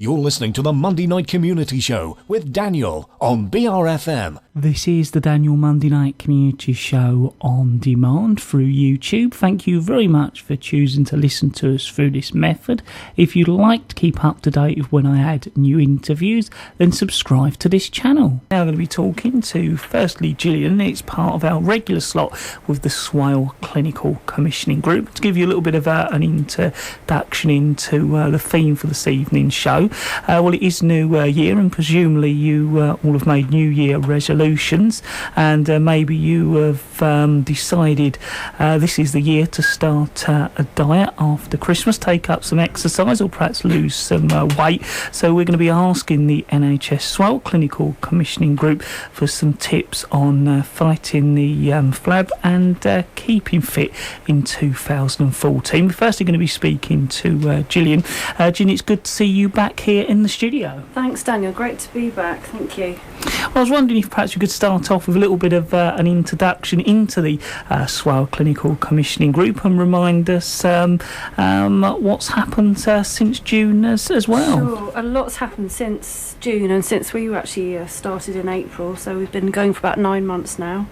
You're listening to the Monday Night Community Show with Daniel on BRFM. This is the Daniel Monday Night Community Show on demand through YouTube. Thank you very much for choosing to listen to us through this method. If you'd like to keep up to date with when I add new interviews, then subscribe to this channel. Now I'm going to be talking to, firstly, Gillian. It's part of our regular slot with the Swale Clinical Commissioning Group. To give you a little bit of an introduction into the theme for this evening's show. Well, it is New Year, and presumably you all have made New Year resolutions, and maybe you have decided this is the year to start a diet after Christmas, take up some exercise, or perhaps lose some weight. So we're going to be asking the NHS Swale Clinical Commissioning Group for some tips on fighting the flab and keeping fit in 2014. We're firstly going to be speaking to Gillian. Gillian, it's good to see you back here in the studio. Thanks, Daniel. Great to be back. Thank you. Well, I was wondering if perhaps you could start off with a little bit of an introduction into the Swale Clinical Commissioning Group and remind us what's happened since June as well. Sure. A lot's happened since June and since we were actually started in April, so we've been going for about 9 months now.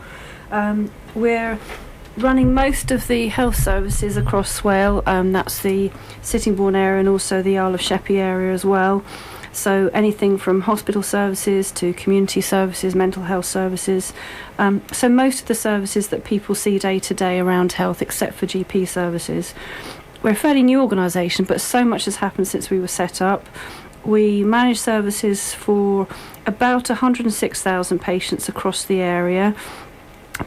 We're running most of the health services across Swale. That's the Sittingbourne area and also the Isle of Sheppey area as well. So anything from hospital services to community services, mental health services. So most of the services that people see day to day around health, except for GP services. We're a fairly new organisation, but so much has happened since we were set up. We manage services for about 106,000 patients across the area.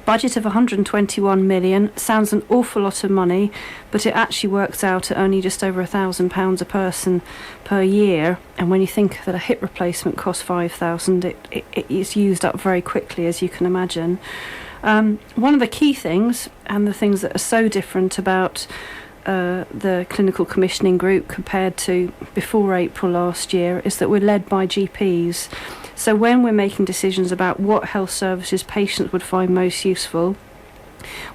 Budget of 121 million. Sounds an awful lot of money, but it actually works out at only just over £1,000 a person per year. And when you think that a hip replacement costs 5,000, it is used up very quickly, as you can imagine. One of the key things, and the things that are so different about the clinical commissioning group compared to before April last year, is that we're led by GPs. So when we're making decisions about what health services patients would find most useful,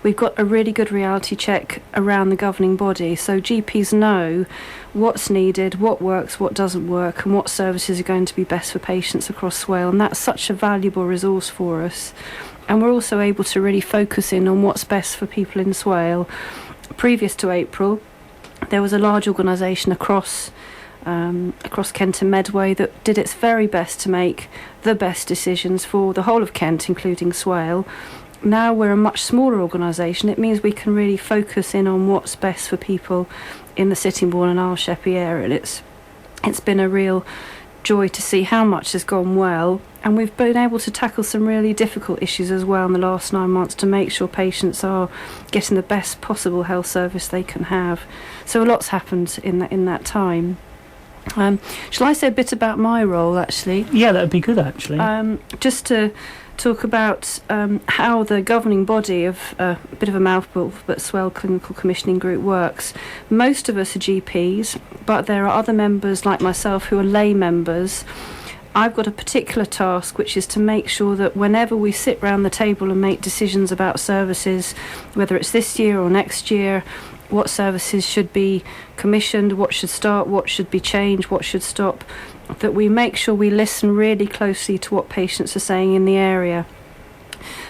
we've got a really good reality check around the governing body. So GPs know what's needed, what works, what doesn't work, and what services are going to be best for patients across Swale. And that's such a valuable resource for us. And we're also able to really focus in on what's best for people in Swale. Previous to April, there was a large organisation across Kent and Medway that did its very best to make the best decisions for the whole of Kent, including Swale. Now we're a much smaller organisation. It means we can really focus in on what's best for people in the Sittingbourne and Isle of Sheppey area. And it's been a real joy to see how much has gone well, and we've been able to tackle some really difficult issues as well in the last 9 months to make sure patients are getting the best possible health service they can have. So a lot's happened in that time. Shall I say a bit about my role, actually? Yeah, that would be good, actually. Just to talk about how the governing body of a bit of a mouthful, but Swale Clinical Commissioning Group works. Most of us are GPs, but there are other members like myself who are lay members. I've got a particular task, which is to make sure that whenever we sit round the table and make decisions about services, whether it's this year or next year, what services should be commissioned, what should start, what should be changed, what should stop, that we make sure we listen really closely to what patients are saying in the area.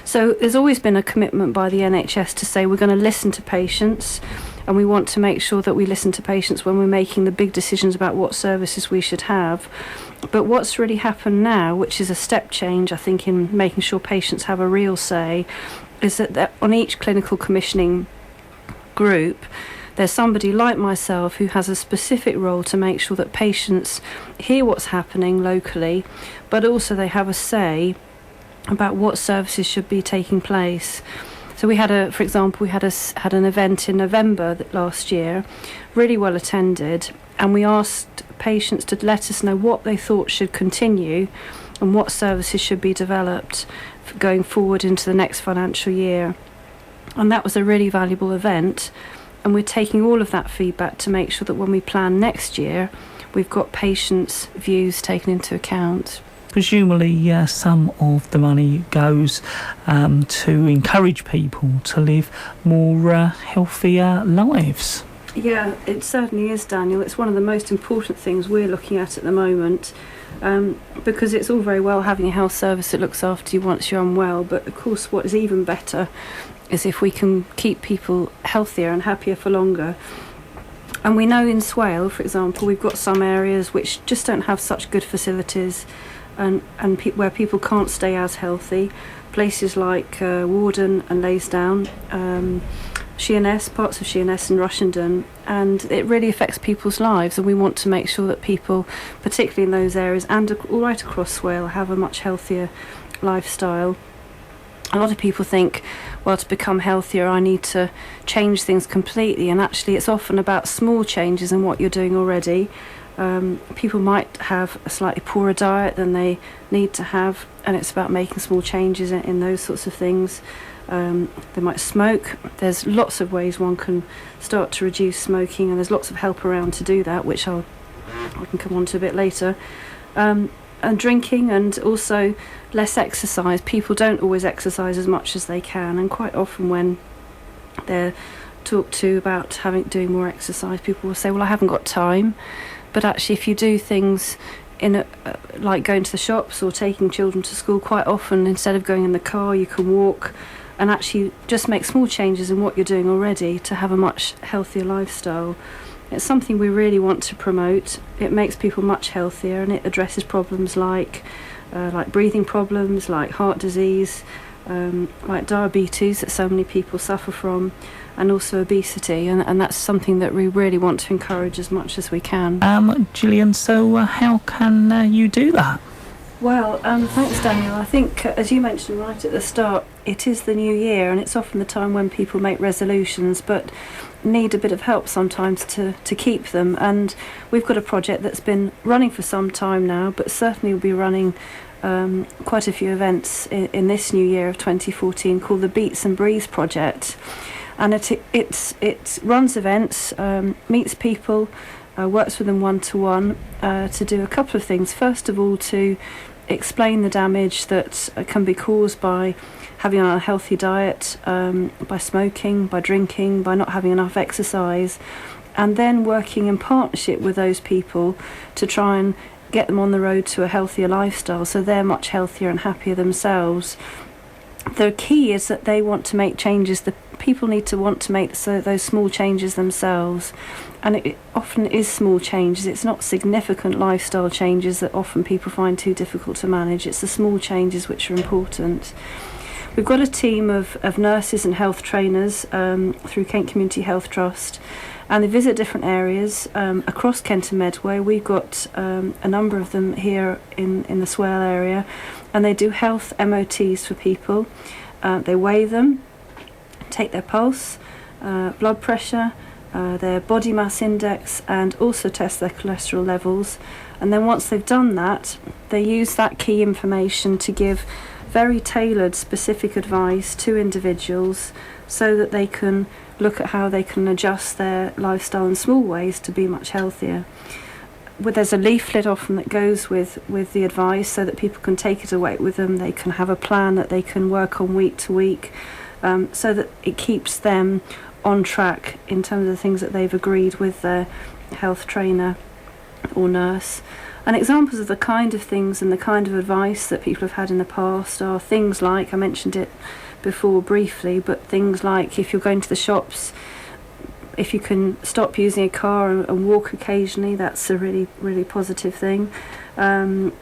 So there's always been a commitment by the NHS to say we're going to listen to patients, and we want to make sure that we listen to patients when we're making the big decisions about what services we should have. But what's really happened now, which is a step change, I think, in making sure patients have a real say, is that on each clinical commissioning group, there's somebody like myself who has a specific role to make sure that patients hear what's happening locally, but also they have a say about what services should be taking place. So we had had an event in November last year, really well attended, and we asked patients to let us know what they thought should continue and what services should be developed going forward into the next financial year. And that was a really valuable event, and we're taking all of that feedback to make sure that when we plan next year, we've got patients' views taken into account. Presumably some of the money goes to encourage people to live more healthier lives. Yeah, it certainly is, Daniel. It's one of the most important things we're looking at the moment, because it's all very well having a health service that looks after you once you're unwell, but of course what is even better is if we can keep people healthier and happier for longer. And we know in Swale, for example, we've got some areas which just don't have such good facilities, and where people can't stay as healthy. Places like Warden and Laysdown, Sheerness, parts of Sheerness and Rushendon, and it really affects people's lives, and we want to make sure that people, particularly in those areas and all right across Swale, have a much healthier lifestyle. A lot of people think, well, to become healthier I need to change things completely, and actually it's often about small changes in what you're doing already. People might have a slightly poorer diet than they need to have, and it's about making small changes in those sorts of things. They might smoke. There's lots of ways one can start to reduce smoking, and there's lots of help around to do that, which I can come on to a bit later. And drinking, and also less exercise. People don't always exercise as much as they can, and quite often when they're talked to about doing more exercise, people will say, well, I haven't got time. But actually, if you do things like going to the shops or taking children to school, quite often instead of going in the car you can walk, and actually just make small changes in what you're doing already to have a much healthier lifestyle. It's something we really want to promote. It makes people much healthier, and it addresses problems like breathing problems, like heart disease, like diabetes that so many people suffer from, and also obesity, and that's something that we really want to encourage as much as we can. Gillian, so how can you do that? Well, thanks, Daniel. I think, as you mentioned right at the start, it is the new year, and it's often the time when people make resolutions but need a bit of help sometimes to keep them. And we've got a project that's been running for some time now, but certainly will be running quite a few events in this new year of 2014, called the Beats and Breathes Project. And it runs events, meets people, works with them one-to-one to do a couple of things. First of all, to explain the damage that can be caused by having an unhealthy diet, by smoking, by drinking, by not having enough exercise, and then working in partnership with those people to try and get them on the road to a healthier lifestyle, so they're much healthier and happier themselves. The key is that they want to make changes. The people need to want to make those small changes themselves, and it often is small changes. It's not significant lifestyle changes that often people find too difficult to manage. It's the small changes which are important. We've got a team of nurses and health trainers through Kent Community Health Trust, and they visit different areas across Kent and Medway. We've got a number of them here in the Swale area, and they do health MOTs for people. They weigh them, take their pulse, blood pressure, their body mass index, and also test their cholesterol levels. And then once they've done that, they use that key information to give very tailored, specific advice to individuals so that they can look at how they can adjust their lifestyle in small ways to be much healthier. There's a leaflet often that goes with the advice so that people can take it away with them. They can have a plan that they can work on week to week, so that it keeps them on track in terms of the things that they've agreed with their health trainer or nurse. And examples of the kind of things and the kind of advice that people have had in the past are things like, I mentioned it before briefly, but things like if you're going to the shops, if you can stop using a car and walk occasionally, that's a really, really positive thing. And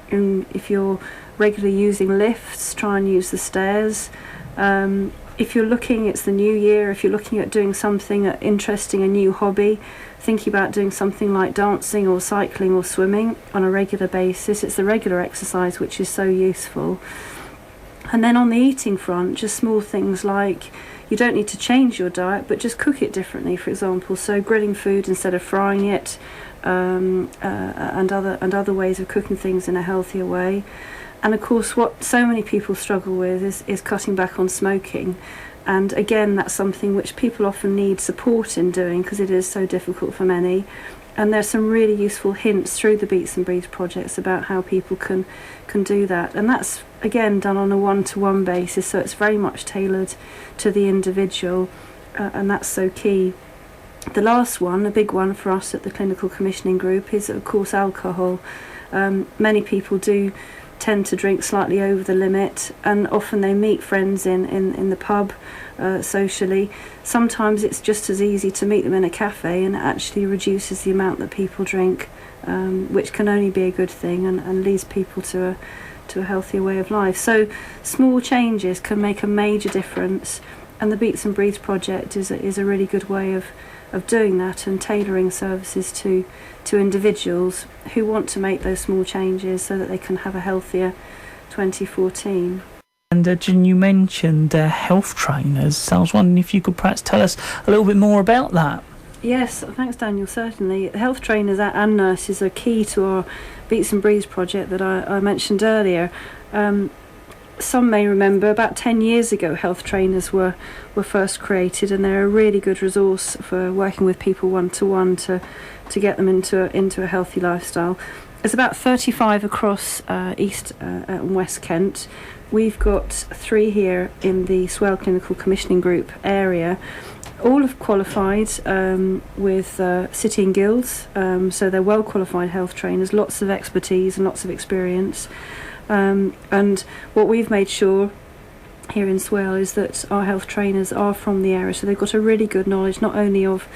if you're regularly using lifts, try and use the stairs. If you're looking, it's the new year, if you're looking at doing something interesting, a new hobby, thinking about doing something like dancing or cycling or swimming on a regular basis, it's the regular exercise which is so useful. And then on the eating front, just small things like you don't need to change your diet, but just cook it differently, for example. So grilling food instead of frying it, and other ways of cooking things in a healthier way. And of course, what so many people struggle with is cutting back on smoking. And again, that's something which people often need support in doing because it is so difficult for many. And there's some really useful hints through the Beats and Breathes projects about how people can do that. And that's, again, done on a one-to-one basis, so it's very much tailored to the individual, and that's so key. The last one, a big one for us at the clinical commissioning group, is of course alcohol. Many people do tend to drink slightly over the limit, and often they meet friends in the pub socially. Sometimes it's just as easy to meet them in a cafe, and it actually reduces the amount that people drink, which can only be a good thing, and leads people to a healthier way of life. So small changes can make a major difference, and the Beats and Breathes project is a really good way of doing that, and tailoring services to individuals who want to make those small changes so that they can have a healthier 2014. And Jen, you mentioned health trainers, so I was wondering if you could perhaps tell us a little bit more about that. Yes, thanks Daniel, certainly. Health trainers and nurses are key to our Beats and Breathes project that I mentioned earlier. Some may remember about 10 years ago health trainers were first created, and they're a really good resource for working with people one-to-one to get them into a healthy lifestyle. There's about 35 across East and West Kent. We've got 3 here in the Swale Clinical Commissioning Group area. All have qualified with City and Guilds, so they're well qualified health trainers, lots of expertise and lots of experience. And what we've made sure here in Swale is that our health trainers are from the area, so they've got a really good knowledge not only of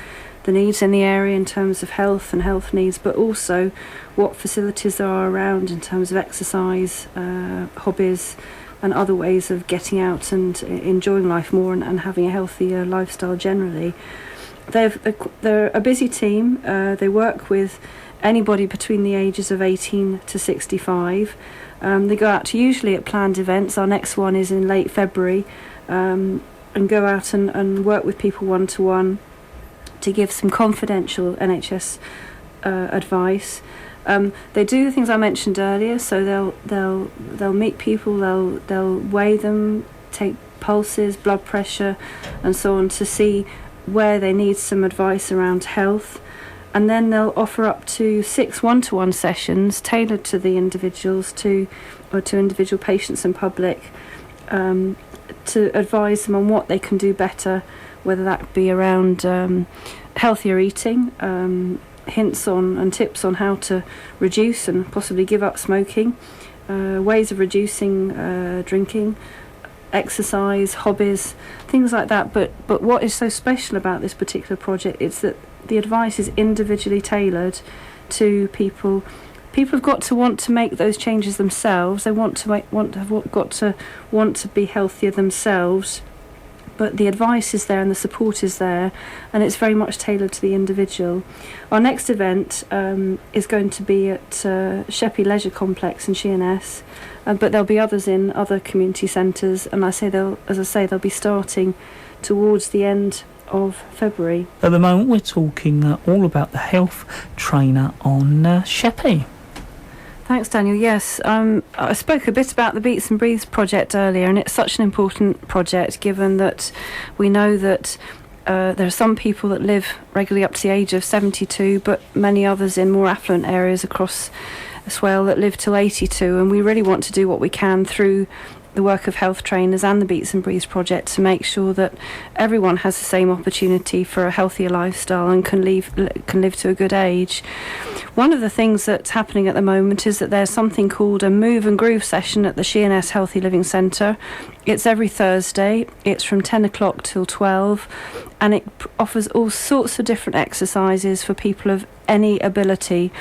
the needs in the area in terms of health and health needs, but also what facilities there are around in terms of exercise, hobbies and other ways of getting out and enjoying life more and having a healthier lifestyle generally. They're a busy team. They work with anybody between the ages of 18 to 65. They go out usually at planned events. Our next one is in late February, and go out and work with people one-to-one to give some confidential NHS advice. They do the things I mentioned earlier, so they'll meet people, they'll weigh them, take pulses, blood pressure and so on to see where they need some advice around health. And then they'll offer up to 6 one-to-one sessions tailored to the individuals, to individual patients and public, to advise them on what they can do better, whether that be around healthier eating, hints on and tips on how to reduce and possibly give up smoking, ways of reducing drinking, exercise, hobbies, things like that. But what is so special about this particular project is that the advice is individually tailored to people. People have got to want to make those changes themselves. They want to be healthier themselves. But the advice is there and the support is there, and it's very much tailored to the individual. Our next event is going to be at Sheppey Leisure Complex in Sheerness, but there'll be others in other community centres, and they'll be starting towards the end of February. At the moment, we're talking all about the health trainer on Sheppey. Thanks, Daniel. Yes, I spoke a bit about the Beats and Breathes project earlier, and it's such an important project given that we know that there are some people that live regularly up to the age of 72, but many others in more affluent areas across Swale that live till 82, and we really want to do what we can through the work of health trainers and the Beats and Breathes project to make sure that everyone has the same opportunity for a healthier lifestyle and can live to a good age. One of the things that's happening at the moment is that there's something called a Move and Groove session at the Sheerness Healthy Living Centre. It's every Thursday. It's from 10 o'clock till 12, and it offers all sorts of different exercises for people of any ability,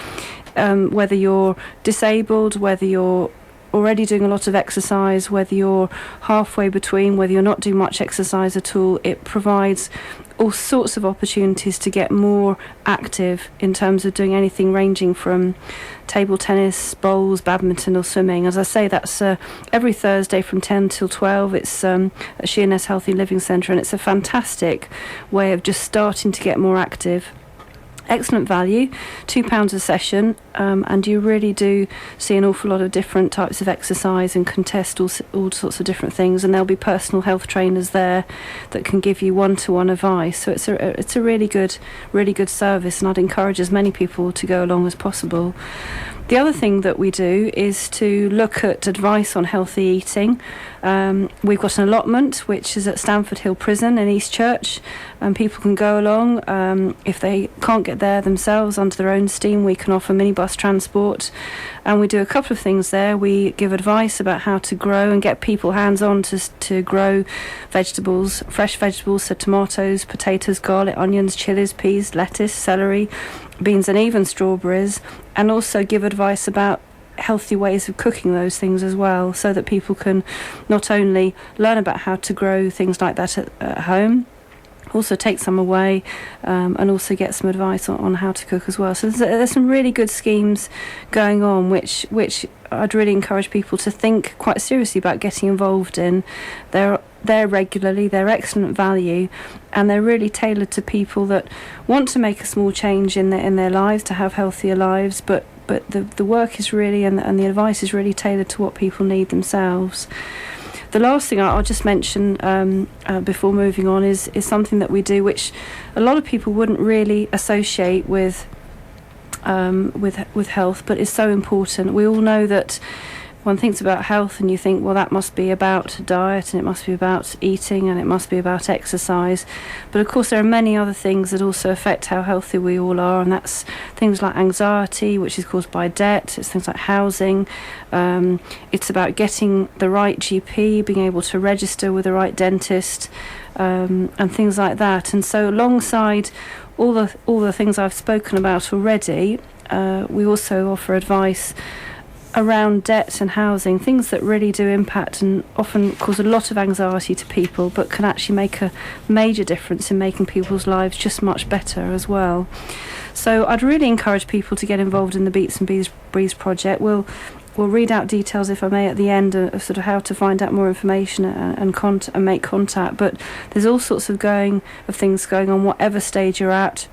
whether you're disabled, whether you're already doing a lot of exercise, whether you're halfway between, whether you're not doing much exercise at all. It provides all sorts of opportunities to get more active in terms of doing anything ranging from table tennis, bowls, badminton or swimming. As I say, that's every Thursday from 10 till 12. It's at Sheerness Healthy Living Centre, and it's a fantastic way of just starting to get more active. Excellent value, £2 a session, and you really do see an awful lot of different types of exercise and can test all sorts of different things, and there'll be personal health trainers there that can give you one-to-one advice. So it's a really good service, and I'd encourage as many people to go along as possible. The other thing that we do is to look at advice on healthy eating. We've got an allotment which is at Stamford Hill Prison in Eastchurch, and people can go along. If they can't get there themselves under their own steam, we can offer minibus transport, and we do a couple of things there. We give advice about how to grow and get people hands-on to grow vegetables, fresh vegetables, so tomatoes, potatoes, garlic, onions, chilies, peas, lettuce, celery, beans, and even strawberries, and also give advice about healthy ways of cooking those things as well, so that people can not only learn about how to grow things like that at home, also take some away, and also get some advice on how to cook as well. So there's some really good schemes going on, which I'd really encourage people to think quite seriously about getting involved in. They're there regularly, they're excellent value, and they're really tailored to people that want to make a small change in their lives, to have healthier lives, but the work is really, and the advice is really tailored to what people need themselves. The last thing I'll just mention before moving on is something that we do, which a lot of people wouldn't really associate with health, but is so important. We all know that one thinks about health and you think, well, that must be about diet, and it must be about eating, and it must be about exercise. But of course there are many other things that also affect how healthy we all are, and that's things like anxiety, which is caused by debt. It's things like housing. It's about getting the right GP, being able to register with the right dentist, and things like that. And so alongside all the things I've spoken about already, we also offer advice around debt and housing, things that really do impact and often cause a lot of anxiety to people, but can actually make a major difference in making people's lives just much better as well. So I'd really encourage people to get involved in the Beats and Breeze project. We'll read out details, if I may, at the end of sort of how to find out more information and make contact. But there's all sorts of things going on, whatever stage you're at,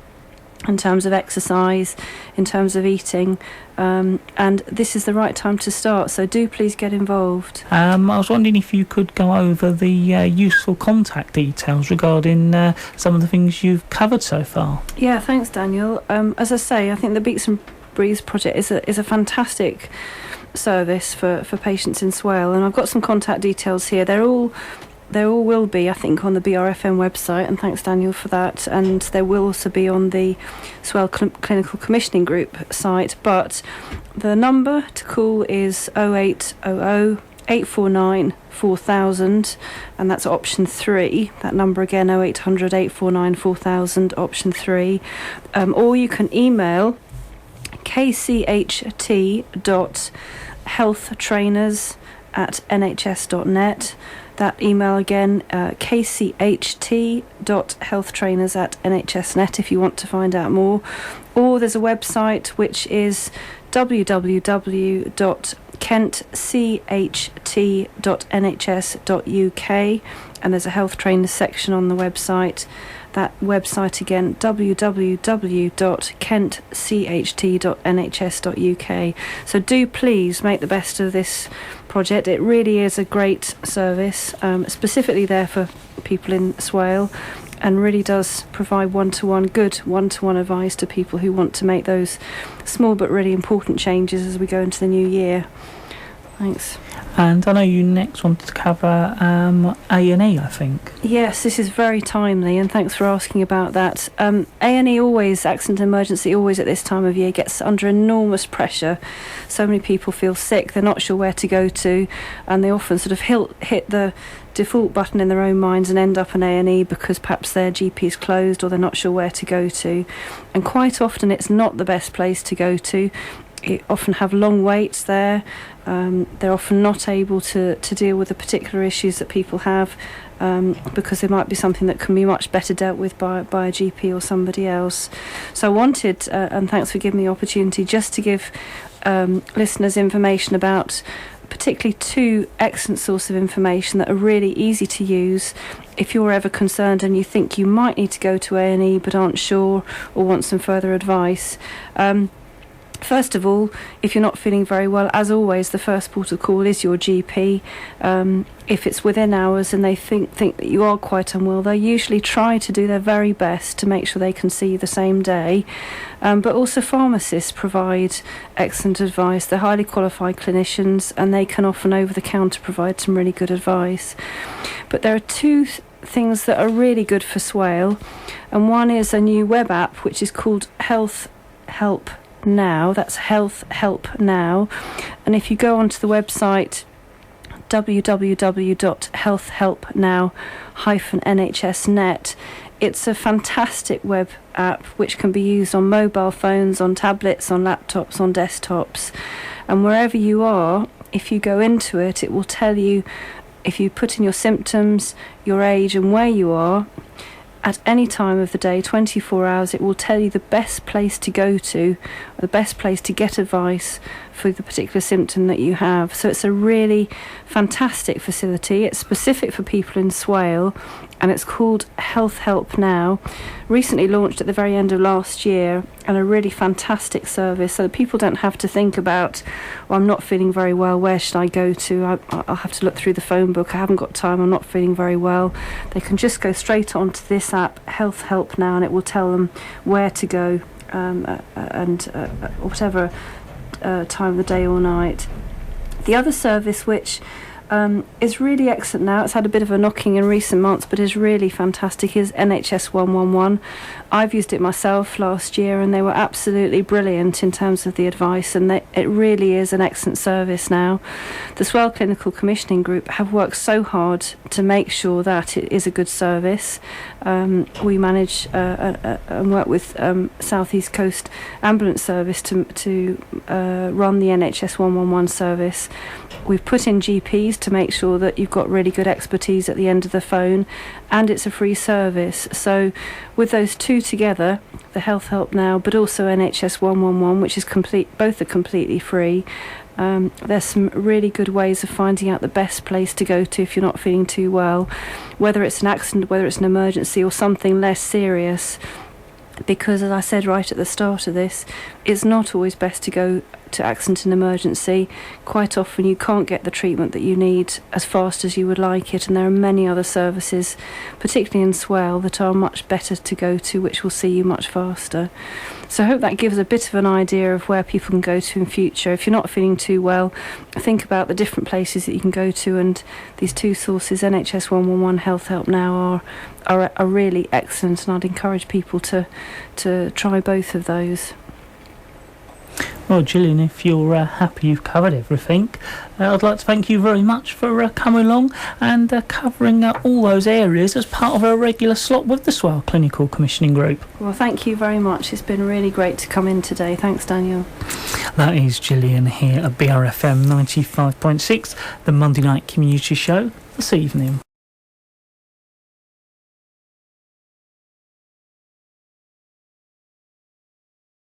in terms of exercise, in terms of eating, and this is the right time to start, so do please get involved. I was wondering if you could go over the useful contact details regarding some of the things you've covered so far. Yeah, thanks Daniel. As I say, I think the Beats and Breeze project is a fantastic service for patients in Swale, and I've got some contact details here. They all will be, I think, on the BRFM website, and thanks Daniel for that, and they will also be on the Swale Clinical Commissioning Group site. But the number to call is 0800 849 4000, and that's option 3. That number again, 0800 849 4000, option 3. Or you can email kcht.healthtrainers@nhs.net. That email again, kcht.healthtrainers@nhs.net, if you want to find out more. Or there's a website which is www.kentcht.nhs.uk, and there's a health trainers section on the website. That website again, www.kentcht.nhs.uk. So do please make the best of this project. It really is a great service, specifically there for people in Swale, and really does provide good one-to-one advice to people who want to make those small but really important changes as we go into the new year. Thanks. And I know you next wanted to cover A&E, I think. Yes, this is very timely, and thanks for asking about that. A&E always, accident and emergency, always at this time of year gets under enormous pressure. So many people feel sick, they're not sure where to go to, and they often sort of hit the default button in their own minds and end up in A&E because perhaps their GP is closed or they're not sure where to go to. And quite often it's not the best place to go to. It often have long waits there. They're often not able to deal with the particular issues that people have, because there might be something that can be much better dealt with by a GP or somebody else. So I wanted, and thanks for giving me the opportunity, just to give listeners information about particularly 2 excellent sources of information that are really easy to use if you're ever concerned and you think you might need to go to A&E but aren't sure or want some further advice. First of all, if you're not feeling very well, as always, the first port of call is your GP. If it's within hours and they think that you are quite unwell, they usually try to do their very best to make sure they can see you the same day. But also pharmacists provide excellent advice. They're highly qualified clinicians and they can often over the counter provide some really good advice. But there are two things that are really good for Swale, and one is a new web app which is called Health Help Now. That's Health Help Now, and if you go onto the website www.healthhelpnow-nhs.net, it's a fantastic web app which can be used on mobile phones, on tablets, on laptops, on desktops, and wherever you are, if you go into it, it will tell you, if you put in your symptoms, your age and where you are, at any time of the day, 24 hours, it will tell you the best place to go to, the best place to get advice for the particular symptom that you have. So it's a really fantastic facility. It's specific for people in Swale, and it's called Health Help Now. Recently launched at the very end of last year, and a really fantastic service, so that people don't have to think about, well, I'm not feeling very well, where should I go to? I'll have to look through the phone book, I haven't got time, I'm not feeling very well. They can just go straight onto this app, Health Help Now, and it will tell them where to go, and whatever time of the day or night. The other service which is really excellent now, it's had a bit of a knocking in recent months but is really fantastic, is NHS 111. I've used it myself last year and they were absolutely brilliant in terms of the advice, and it really is an excellent service now. The Swale Clinical Commissioning Group have worked so hard to make sure that it is a good service. We manage and work with South East Coast Ambulance Service to run the NHS 111 service. We've put in GPs to make sure that you've got really good expertise at the end of the phone, and it's a free service. So with those two together, the Health Help Now but also NHS 111, which is both are completely free, there's some really good ways of finding out the best place to go to if you're not feeling too well, whether it's an accident, whether it's an emergency or something less serious. Because, as I said right at the start of this, it's not always best to go to accident and emergency. Quite often you can't get the treatment that you need as fast as you would like it, and there are many other services, particularly in Swale, that are much better to go to, which will see you much faster. So I hope that gives a bit of an idea of where people can go to in future. If you're not feeling too well, think about the different places that you can go to, and these two sources, NHS 111, Health Help Now, are really excellent, and I'd encourage people to try both of those. Well, Gillian, if you're happy you've covered everything, I'd like to thank you very much for coming along and covering all those areas as part of a regular slot with the Swale Clinical Commissioning Group. Well, thank you very much. It's been really great to come in today. Thanks, Daniel. That is Gillian here at BRFM 95.6, the Monday night community show this evening.